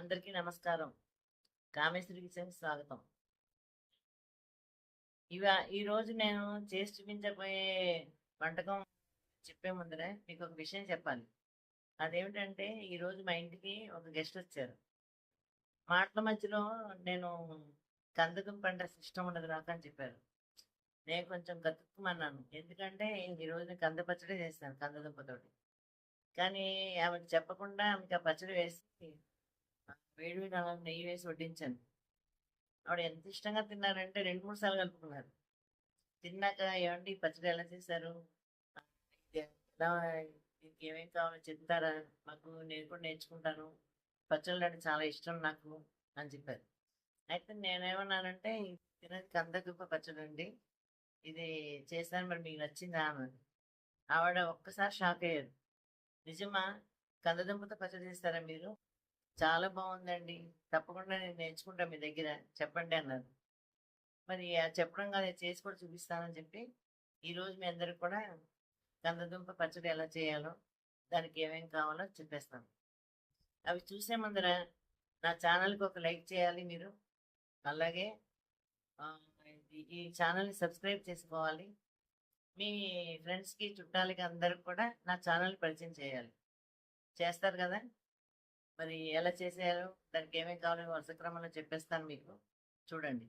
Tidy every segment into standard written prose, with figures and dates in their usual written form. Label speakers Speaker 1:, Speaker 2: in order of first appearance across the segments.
Speaker 1: అందరికీ నమస్కారం. కామేశ్వరి కిచెన్‌కి స్వాగతం. ఈరోజు నేను చేసి చూపించబోయే వంటకం చెప్పే ముందర మీకొక విషయం చెప్పాలి. అదేమిటంటే ఈరోజు మా ఇంటికి ఒక గెస్ట్ వచ్చారు. మాటల మధ్యలో నేను కందదుంప అంటే అసలు ఇష్టం ఉండదు నాకు అని చెప్పారు. నేను కొంచెం గతుక్కుమన్నాను. ఎందుకంటే ఈరోజు కంద పచ్చడి చేశాను కందదుంపతోటి. కానీ ఆమెకు చెప్పకుండా ఆమెకి ఆ పచ్చడి వేసి వేడి వేడి అన్నం నెయ్యి వేసి వడ్డించాను. ఆవిడ ఎంత ఇష్టంగా తిన్నారంటే 2, 3 సార్లు కలుపుకున్నారు. తిన్నాక ఏవండీ ఈ పచ్చడి ఎలా చేశారు? ఇది ఎలా దీనికి ఏమేమి కావాలో చెప్తారా? మాకు నేను కూడా నేర్చుకుంటాను. పచ్చళ్ళు అంటే చాలా ఇష్టం నాకు అని చెప్పారు. అయితే నేనేమన్నానంటే "ఇది తినేది కందదుంప పచ్చడండి. ఇది చేశాను మరి మీకు నచ్చిందా?" అన్నాను. ఆవిడ ఒక్కసారి షాక్ అయ్యారు. నిజమా? కందదుంపతో పచ్చడి చేస్తారా మీరు? చాలా బాగుందండి. తప్పకుండా నేను నేర్చుకుంటా మీ దగ్గర చెప్పండి అన్నారు. మరి చెప్పడం కాదు చేసి కూడా చూపిస్తానని చెప్పి ఈరోజు మీ అందరికి కూడా కందదుంప పచ్చడి ఎలా చేయాలో దానికి ఏమేం కావాలో చెప్పేస్తాను. అవి చూసే ముందర నా ఛానల్కి ఒక లైక్ చేయాలి మీరు. అలాగే ఆ, ఈ ఛానల్ని సబ్స్క్రైబ్ చేసుకోవాలి. మీ ఫ్రెండ్స్కి చుట్టాలకి అందరికి కూడా నా ఛానల్ పరిచయం చేయాలి. చేస్తారు కదా? మరి ఎలా చేసేయాలో దానికి ఏమేమి కావాలో వరుస క్రమంలో చెప్పేస్తాను మీకు. చూడండి.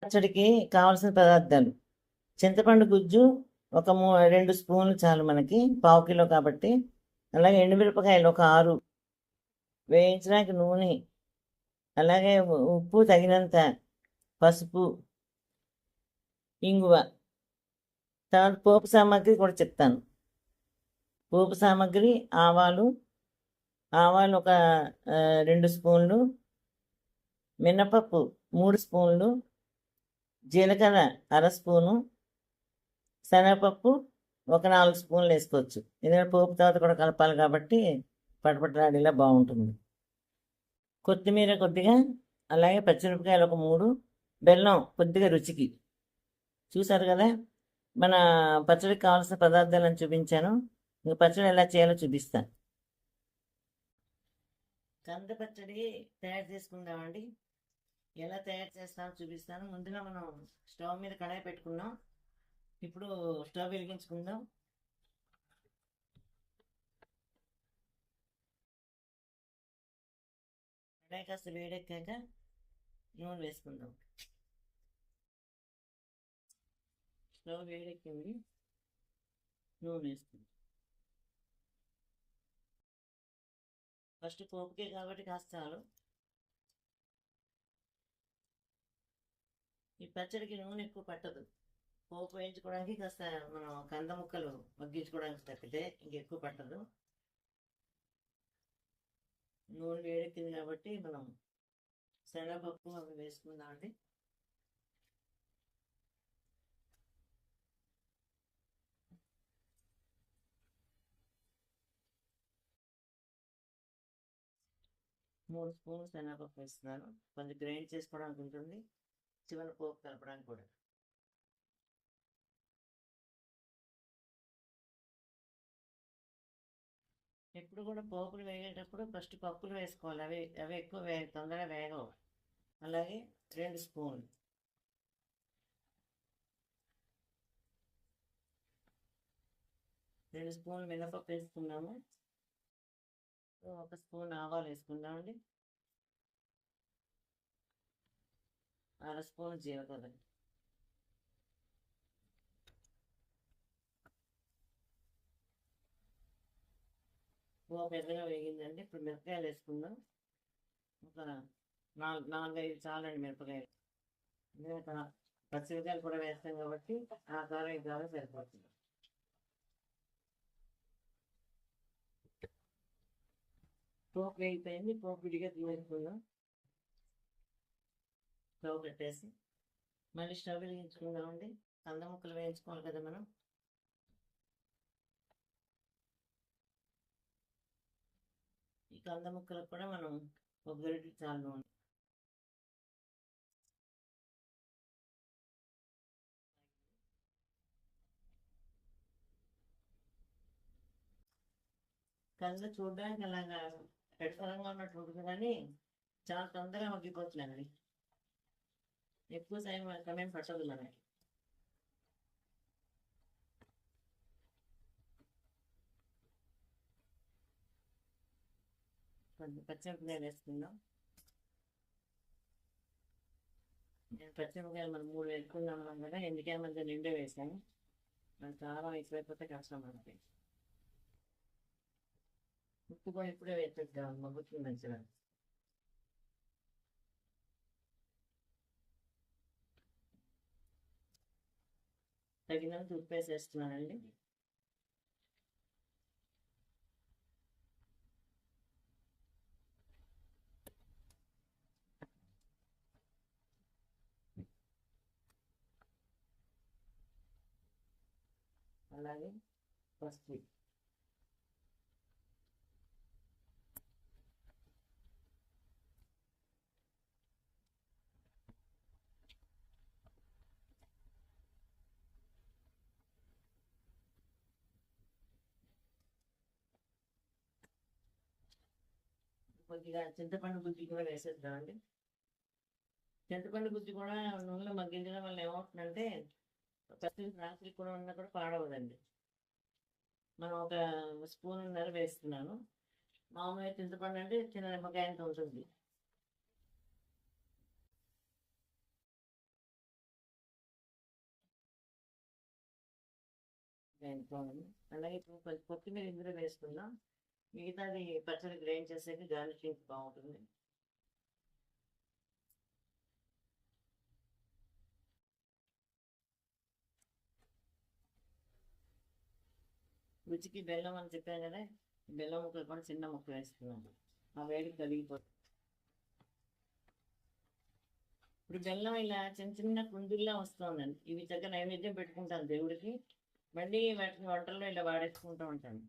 Speaker 1: పచ్చడికి కావాల్సిన పదార్థాలు: చింతపండు గుజ్జు ఒక 2 స్పూన్లు చాలు మనకి, పావు కిలో కాబట్టి. అలాగే ఎండుమిరపకాయలు ఒక 6, వేయించడానికి నూనె, అలాగే ఉప్పు తగినంత, పసుపు, ఇంగువ. తర్వాత పోపు సామాగ్రి కూడా చెప్తాను. పోపు సామాగ్రి: ఆవాలు ఆవాలు ఒక 2 స్పూన్లు, మినపప్పు 3 స్పూన్లు, జీలకర్ర అర స్పూను, శనగపప్పు ఒక 4 స్పూన్లు వేసుకోవచ్చు. ఎందుకంటే పోపు తర్వాత కూడా కలపాలి కాబట్టి పటపటలాడేలా బాగుంటుంది. కొత్తిమీర కొద్దిగా, అలాగే పచ్చిమిరపకాయలు ఒక 3, బెల్లం కొద్దిగా రుచికి. చూసారు కదా, మన పచ్చడికి కావాల్సిన పదార్థాలను చూపించాను. ఇంక పచ్చడి ఎలా చేయాలో చూపిస్తాను. కంద పచ్చడి తయారు చేసుకుందామండి. ఎలా తయారు చేస్తానో చూపిస్తాను. ముందుగా మనం స్టవ్ మీద కడాయి పెట్టుకున్నాం. ఇప్పుడు స్టవ్ వెలిగించుకుందాం. కడాయి కాస్త వేడెక్కాక నూనె వేసుకుందాం. స్టవ్ వేడెక్కింది, నూనె వేసుకుందాం. ఫస్ట్ పోపుకే కాబట్టి కాస్త చాలు. ఈ పచ్చడికి నూనె ఎక్కువ పట్టదు. పోపు వేయించుకోవడానికి కాస్త మనం కంద ముక్కలు మగ్గించుకోవడానికి తప్పితే ఇంకెక్కువ పట్టదు. నూనె వేడెక్కింది కాబట్టి మనం శనగపప్పు అవి వేసుకుందామండి. మూడు స్పూన్లు శనగపప్పు వేస్తున్నాను. కొంచెం గ్రైండ్ చేసుకోవడానికి ఉంటుంది, చివరి పోపు కలపడానికి కూడా. ఎప్పుడు కూడా పోపులు వేగేటప్పుడు ఫస్ట్ పప్పులు వేసుకోవాలి. అవి అవి ఎక్కువ తొందరగా వేగవు. అలాగే 2 స్పూన్లు, 2 స్పూన్లు మినపప్పు వేసుకున్నాము. ఒక స్పూన్ ఆవాలు వేసుకుందామండి. అర స్పూన్ జీలకర్ర. పెద్దగా వేగిందండి. ఇప్పుడు మిరపకాయలు వేసుకుందాం. ఒక 4-5 చాలండి మిరపకాయలు. ఇంకా పచ్చిమిరకాయలు కూడా వేస్తాం కాబట్టి ఆ కారం ఈ కారం సరిపోతుంది. పోపు వేగిపోయింది. పోపు విడిగా తీసుకుందాం. స్టవ్ పెట్టేసి మళ్ళీ స్టవ్ వెలిగించుకుందామండి. కంద ముక్కలు వేయించుకోవాలి కదా మనం. ఈ కంద ముక్కలకు కూడా మనం ఒక గరిటె చాలు నూనె. కంద చూడడానికి అలాగా పెడతరంగా ఉన్నట్టు ఉంటుంది కానీ చాలా తొందరగా మగ్గిపోతుందండి. ఎక్కువ సమయం పట్టదు మనకి. కొంచెం పచ్చిమిరపకాయలు వేసుకుందాం. నేను పచ్చిమిరపకాయలు మనం 3 వేసుకున్నాం కదా, ఎందుకైనా మధ్య నిండే వేసాను. మన కారం ఎక్కువైపోతే కష్టం మనకి. ఉప్పు కూడా ఇప్పుడే వేసేద్దాం, మగ్గుతుంది మంచిగా. తగినంత ఉప్పు వేసేస్తున్నానండి. అలాగే పసుపు. కొద్దిగా చింతపండు గుజ్జు కూడా వేసేద్దామండి. చింతపండు గుజ్జు కూడా నూనెలో మగ్గించడం వల్ల ఏమవుతుందంటే పచ్చడి రాత్రి కూడా ఉన్నా కూడా పాడవదండి. మనం ఒక స్పూన్నర వేస్తున్నాను. మామూలుగా చింతపండు అంటే చిన్న నిమ్మకాయ అంత ఉంటుంది. అలాగే ఇప్పుడు కొంచెం కొత్తిమీర ఇందులో వేసుకుందాం. మిగతాది పచ్చడి గ్రైండ్ చేసేది గార్నిషింగ్ బాగుంటుంది. రుచికి బెల్లం అని చెప్పాను కదా, బెల్లం ముక్కలు కూడా చిన్న ముక్క వేస్తున్నాను. ఆ వేడికి కలిగిపోతుంది. ఇప్పుడు బెల్లం ఇలా చిన్న చిన్న కుందుల్లా వస్తుందండి. ఇవి చక్కగా నైవేద్యం పెట్టుకుంటాను దేవుడికి. మళ్ళీ వాటిని వంటల్లో ఇలా వాడేసుకుంటూ ఉంటాను.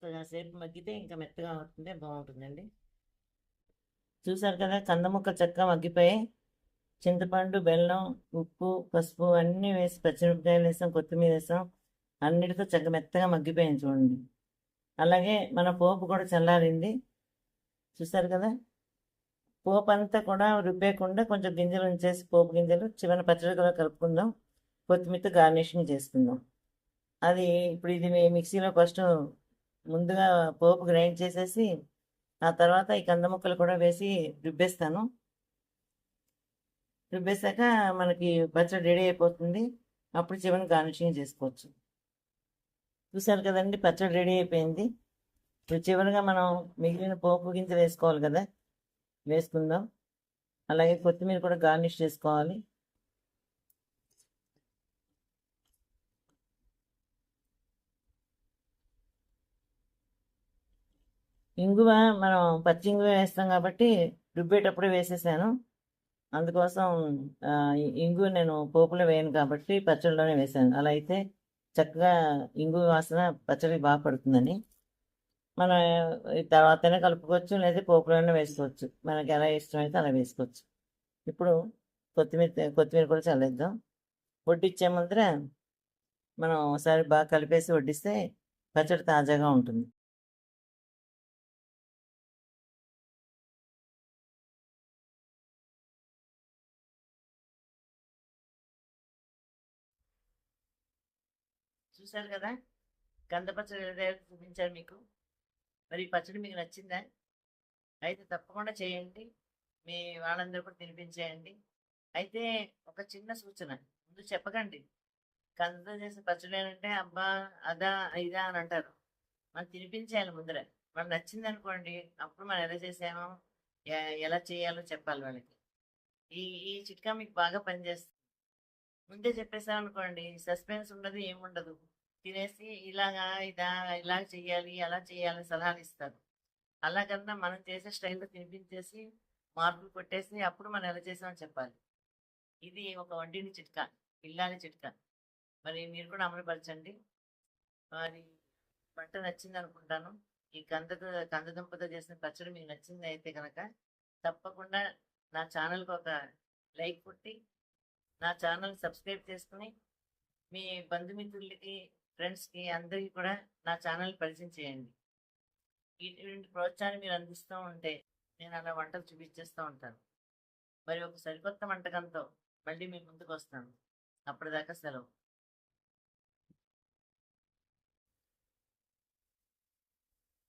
Speaker 1: కాసేపు మగ్గితే ఇంకా మెత్తగా అవుతుంటే బాగుంటుందండి. చూసారు కదా, కంద ముక్కలు చక్కగా మగ్గిపోయి చింతపండు, బెల్లం, ఉప్పు, పసుపు అన్నీ వేసి పచ్చిమిరపకాయలు వేసాం, కొత్తిమీర వేసాం, అన్నిటితో చక్కగా మెత్తగా మగ్గిపోయింది చూడండి. అలాగే మన పోపు కూడా చల్లారింది. చూసారు కదా, పోపు అంతా కూడా రుబ్బేయకుండా కొంచెం గింజలు ఉంచేసి పోపు గింజలు చివరి పచ్చడి కూడా కలుపుకుందాం. కొత్తిమీరతో గార్నిషింగ్ చేసుకుందాం. అది ఇప్పుడు ఇది మిక్సీలో ఫస్ట్ ముందుగా పోపు గ్రైండ్ చేసేసి ఆ తర్వాత ఈ కంద ముక్కలు కూడా వేసి రుబ్బేస్తాను. రుబ్బేశాక మనకి పచ్చడి రెడీ అయిపోతుంది. అప్పుడు చివరిని గార్నిషింగ్ చేసుకోవచ్చు. చూసారు కదండి, పచ్చడి రెడీ అయిపోయింది. ఇప్పుడు చివరిగా మనం మిగిలిన పోపు గింజలు వేసుకోవాలి కదా, వేసుకుందాం. అలాగే కొత్తిమీర కూడా గార్నిష్ చేసుకోవాలి. ఇంగువ మనం పచ్చి ఇంగువ వేస్తాం కాబట్టి రుబ్బేటప్పుడే వేసేసాను. అందుకోసం ఇంగువ నేను పోపులో వేయను కాబట్టి పచ్చడిలోనే వేసాను. అలా అయితే చక్కగా ఇంగువ వాసన పచ్చడి బాగా పడుతుందని. మనం తర్వాతనే కలుపుకోవచ్చు, లేదా పోపులోనే వేసుకోవచ్చు. మనకి ఎలా ఇష్టమైతే అలా వేసుకోవచ్చు. ఇప్పుడు కొత్తిమీర కూడా చల్లేద్దాం. వడ్డిచ్చే ముందర మనం ఒకసారి బాగా కలిపేసి వడ్డిస్తే పచ్చడి తాజాగా ఉంటుంది. చూశారు కదా, కంద పచ్చడి చూపించారు మీకు. మరి ఈ పచ్చడి మీకు నచ్చిందా? అయితే తప్పకుండా చేయండి. మీ వాళ్ళందరూ కూడా తినిపించేయండి. అయితే ఒక చిన్న సూచన ముందు చెప్పకండి. కందతో చేసిన పచ్చడి అంటే అబ్బా అదా ఇదా అని అంటారు. మనం తినిపించేయాలి ముందర. మనకు నచ్చింది అనుకోండి, అప్పుడు మనం ఎలా చేసామో ఎలా చేయాలో చెప్పాలి వాళ్ళకి. ఈ ఈ చిట్కా మీకు బాగా పనిచేస్తుంది. ముందే చెప్పేసాం అనుకోండి, సస్పెన్స్ ఉండదు, ఏముండదు. తినేసి ఇలాగా ఇదా ఇలా చెయ్యాలి అలా చేయాలని సలహాలు ఇస్తారు. అలాగన్నా మనం చేసే స్టైల్లో తినిపించేసి మార్పులు కొట్టేసి అప్పుడు మనం ఎలా చేసామని చెప్పాలి. ఇది ఒక వంటిని చిట్కా, ఇల్లాలి చిట్కా. మరి మీరు కూడా అమలుపరచండి. మరి వంట నచ్చింది అనుకుంటాను. ఈ కందదుంపతో చేసిన పచ్చడి మీకు నచ్చింది అయితే కనుక తప్పకుండా నా ఛానల్కి ఒక లైక్ కొట్టి నా ఛానల్ సబ్స్క్రైబ్ చేసుకుని మీ బంధుమిత్రులకి ఫ్రెండ్స్కి అందరికీ కూడా నా ఛానల్ పరిచయం చేయండి. ఇటువంటి ప్రోత్సాహాన్ని మీరు అందిస్తూ ఉంటే నేను అలా వంటలు చూపించేస్తూ ఉంటాను. మరి ఒక సరికొత్త వంటకంతో మళ్ళీ మీ ముందుకు వస్తాను. అప్పటిదాకా సెలవు.